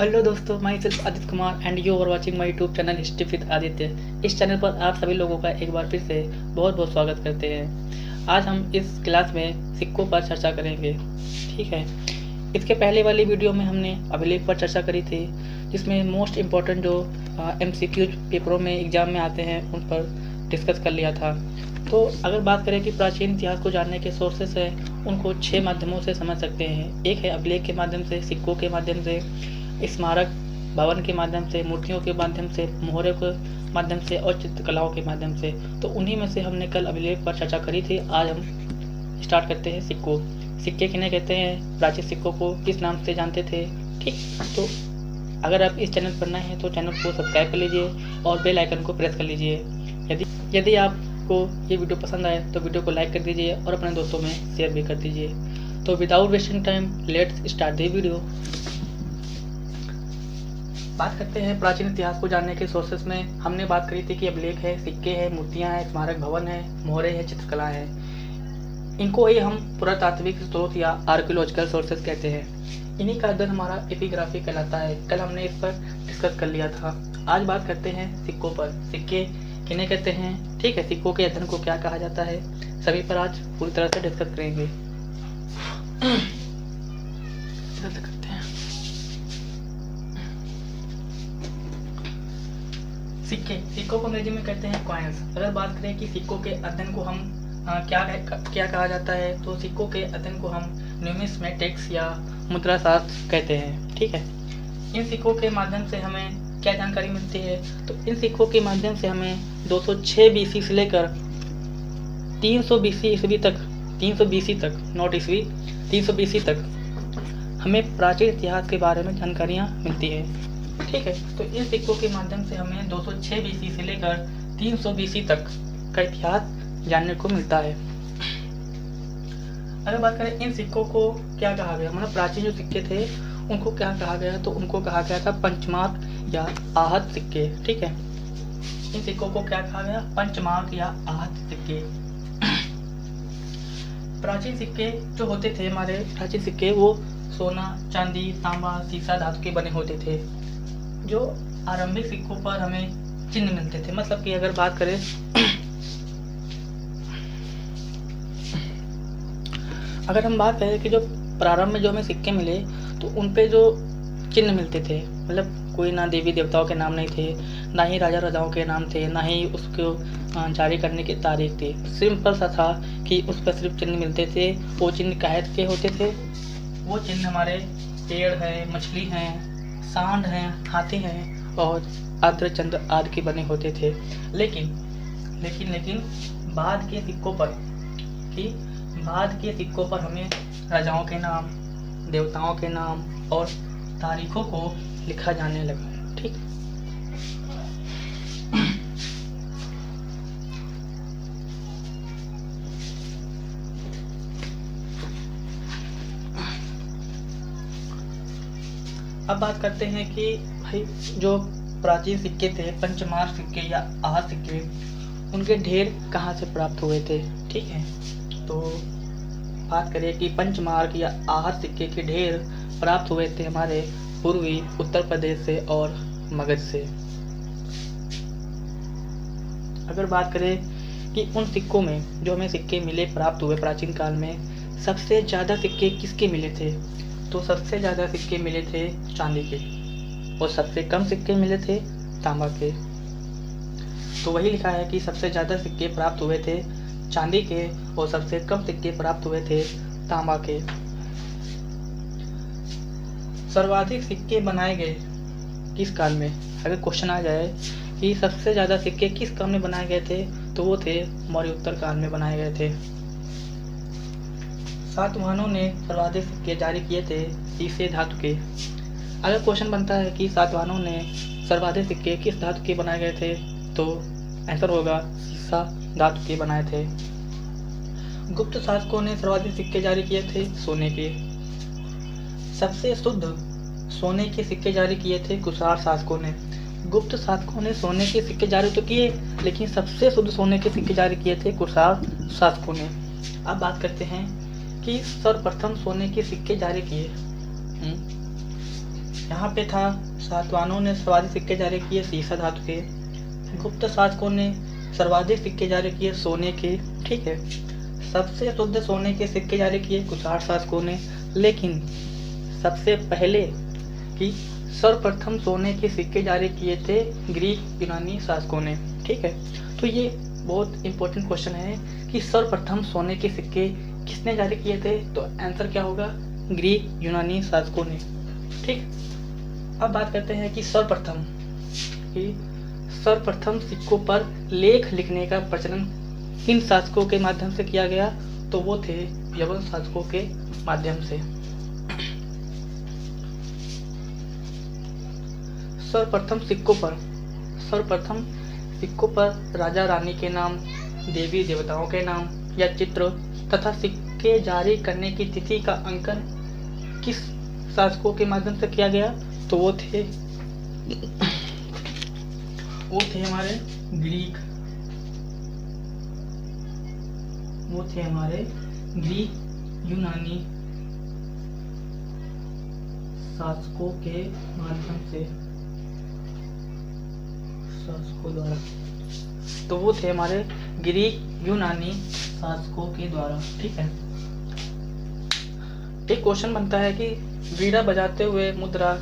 Hello दोस्तों, myself Aditya Kumar and you are watching my YouTube channel history with Aditya. इस channel पर आप सभी लोगों का एक बार फिर से बहुत बहुत स्वागत करते हैं। आज हम इस क्लास में सिक्कों पर चर्चा करेंगे। ठीक है, इसके पहले वाली वीडियो में हमने अभिलेख पर चर्चा करी थी, जिसमें मोस्ट इम्पॉर्टेंट जो MCQ पेपरों में एग्ज़ाम में आते हैं उन पर डिस्कस कर लिया था। तो अगर बात करें कि प्राचीन इतिहास को जानने के सोर्सेस हैं, उनको 6 माध्यमों से समझ सकते हैं। एक है अभिलेख के माध्यम से, सिक्कों के माध्यम से, स्मारक भवन के माध्यम से, मूर्तियों के माध्यम से, मोहरों के माध्यम से और चित्रकलाओं के माध्यम से। तो उन्हीं में से हमने कल अभिलेख पर चर्चा करी थी। आज हम स्टार्ट करते हैं सिक्कों। सिक्के किन्हें कहते हैं, प्राचीन सिक्कों को किस नाम से जानते थे। ठीक, तो अगर आप इस चैनल पर नए हैं तो चैनल को सब्सक्राइब कर लीजिए और बेल आइकन को प्रेस कर लीजिए। यदि आपको ये वीडियो पसंद आए तो वीडियो को लाइक कर दीजिए और अपने दोस्तों में शेयर भी कर दीजिए। तो without wasting time let's start the video. बात करते हैं प्राचीन इतिहास को जानने के सोर्सेस में। हमने बात करी थी कि अभिलेख है, सिक्के हैं, मूर्तियां हैं, स्मारक भवन है, मोहरे हैं, चित्रकला है। इनको ही हम पुरातात्विक स्रोत या आर्कियोलॉजिकल सोर्सेस कहते हैं। इन्हीं का अध्ययन हमारा एपिग्राफी कहलाता है। कल हमने इस पर डिस्कस कर लिया था। आज बात करते हैं सिक्कों पर। सिक्के किन्हें कहते हैं, ठीक है, सिक्कों के अध्ययन को क्या कहा जाता है, सभी पर आज पूरी तरह से डिस्कस करेंगे। सिक्कों को अंग्रेजी में कहते हैं कॉइन्स। अगर बात करें कि सिक्कों के अध्ययन को हम क्या कहा जाता है, तो सिक्कों के अध्ययन को हम न्यूमिस्मेटिक्स या मुद्राशास्त्र कहते हैं। ठीक है, इन सिक्कों के माध्यम से हमें क्या जानकारी मिलती है, तो इन सिक्कों के माध्यम से हमें 206 BC से लेकर 300 BC ईस्वी तक, 300 BC तक, नॉट ईस्वी, 300 BC तक हमें प्राचीन इतिहास के बारे में जानकारियाँ मिलती है। ठीक है, तो इन सिक्कों के माध्यम से हमें 206 BC से लेकर 300 BC तक का इतिहास जानने को मिलता है। अगर बात करें इन सिक्कों को क्या कहा गया, मतलब प्राचीन जो सिक्के थे उनको क्या कहा गया, तो उनको कहा गया था पंचमार्क या आहत सिक्के। ठीक है, इन सिक्कों को क्या कहा गया, पंचमार्क या आहत सिक्के। प्राचीन सिक्के जो होते थे, हमारे प्राचीन सिक्के वो सोना, चांदी, तांबा, सीसा धातु के बने होते थे। जो आरंभिक सिक्कों पर हमें चिन्ह मिलते थे, मतलब कि अगर बात करें अगर हम बात करें कि जो प्रारंभ में जो हमें सिक्के मिले तो उन पे जो चिन्ह मिलते थे, मतलब कोई ना देवी देवताओं के नाम नहीं थे, ना ही राजा राजाओं के नाम थे, ना ही उसको जारी करने की तारीख थी। सिंपल सा था कि उस पर सिर्फ चिन्ह मिलते थे। वो चिन्ह काहे के होते थे, वो चिन्ह हमारे पेड़ हैं, मछली हैं, सांड हैं, हाथी हैं और आद्रचंद्र आदि के बने होते थे। लेकिन बाद के सिक्कों पर हमें राजाओं के नाम, देवताओं के नाम और तारीखों को लिखा जाने लगा। ठीक, अब बात करते हैं कि भाई जो प्राचीन सिक्के थे, पंचमार्क सिक्के या आहत सिक्के, उनके ढेर कहाँ से प्राप्त हुए थे। ठीक है, तो बात करें कि पंचमार्क या आहत सिक्के के ढेर प्राप्त हुए थे हमारे पूर्वी उत्तर प्रदेश से और मगध से। अगर बात करें कि उन सिक्कों में जो हमें सिक्के मिले, प्राप्त हुए प्राचीन काल में, सबसे ज़्यादा सिक्के किसके मिले थे, तो सबसे ज़्यादा सिक्के मिले थे चांदी के और सबसे कम सिक्के मिले थे तांबा के। तो वही लिखा है कि सबसे ज़्यादा सिक्के प्राप्त हुए थे चांदी के और सबसे कम सिक्के प्राप्त हुए थे तांबा के। सर्वाधिक सिक्के बनाए गए किस काल में, अगर क्वेश्चन आ जाए कि सबसे ज़्यादा सिक्के किस काल में बनाए गए थे, तो वो थे मौर्य उत्तर काल में बनाए गए थे। सातवाहनों ने सर्वाधिक सिक्के जारी किए थे सीसे धातु के। अगर क्वेश्चन बनता है कि सातवाहनों ने सर्वाधिक सिक्के किस धातु के बनाए गए थे, तो आंसर होगा सीसा धातु के बनाए थे। गुप्त शासकों ने सर्वाधिक सिक्के जारी किए थे सोने के। सबसे शुद्ध सोने के सिक्के जारी किए थे कुषाण शासकों ने। गुप्त शासकों ने सोने के सिक्के जारी तो किए, लेकिन सबसे शुद्ध सोने के सिक्के जारी किए थे कुषाण शासकों ने। अब बात करते हैं कि सर्वप्रथम सोने के सिक्के जारी किए। यहाँ पे था सातवाहनों ने सर्वाधिक सिक्के जारी किए सीसा धातु के, गुप्त शासकों ने सर्वाधिक सिक्के जारी किए सोने के। ठीक है, सबसे शुद्ध सोने के सिक्के जारी किए कुषाण शासकों ने, लेकिन सबसे पहले कि सर्वप्रथम सोने के सिक्के जारी किए थे ग्रीक यूनानी शासकों ने। ठीक है, तो ये बहुत इंपॉर्टेंट क्वेश्चन है कि सर्वप्रथम सोने के सिक्के किसने जारी किए थे, तो आंसर क्या होगा, ग्रीक यूनानी शासकों ने। ठीक, अब बात करते हैं कि सर्वप्रथम सिक्कों पर लेख लिखने का प्रचलन किन शासकों के माध्यम से किया गया, तो वो थे यवन शासकों के माध्यम से। सर्वप्रथम सिक्कों पर राजा रानी के नाम, देवी देवताओं के नाम या चित्र तथा सिक्के जारी करने की तिथि का अंकन किस शासकों के माध्यम से किया गया, तो वो थे हमारे ग्रीक यूनानी शासकों के माध्यम से, शासकों द्वारा, तो वो थे हमारे ग्रीक यूनानी शासकों के द्वारा। ठीक है, एक क्वेश्चन बनता है कि वीणा बजाते हुए मुद्रा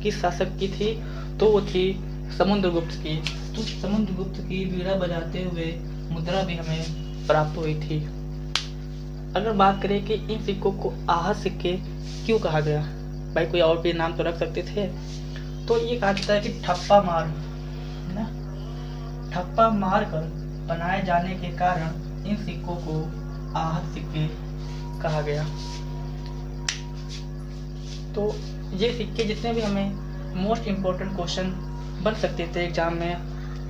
किस शासक की थी, तो वो थी समुद्रगुप्त की। तो समुद्रगुप्त की वीणा बजाते हुए मुद्रा भी हमें प्राप्त हुई थी। अगर बात करें कि इन सिक्कों को आहत सिक्के क्यों कहा गया, भाई कोई और भी नाम तो रख सकते थे, तो ये कहा जाता है कि ठप्पा मार कर बनाए जाने के कारण इन सिक्कों को आहत सिक्के कहा गया। तो ये सिक्के जितने भी हमें मोस्ट इम्पोर्टेंट क्वेश्चन बन सकते थे एग्जाम में,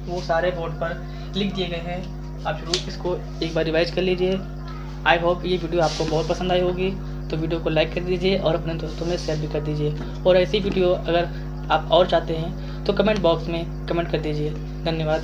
वो सारे बोर्ड पर लिख दिए गए हैं। आप जरूर इसको एक बार रिवाइज कर लीजिए। आई होप ये वीडियो आपको बहुत पसंद आई होगी, तो वीडियो को लाइक कर दीजिए और अपने दोस्तों में शेयर भी कर दीजिए। और ऐसी वीडियो अगर आप और चाहते हैं तो कमेंट बॉक्स में कमेंट कर दीजिए। धन्यवाद।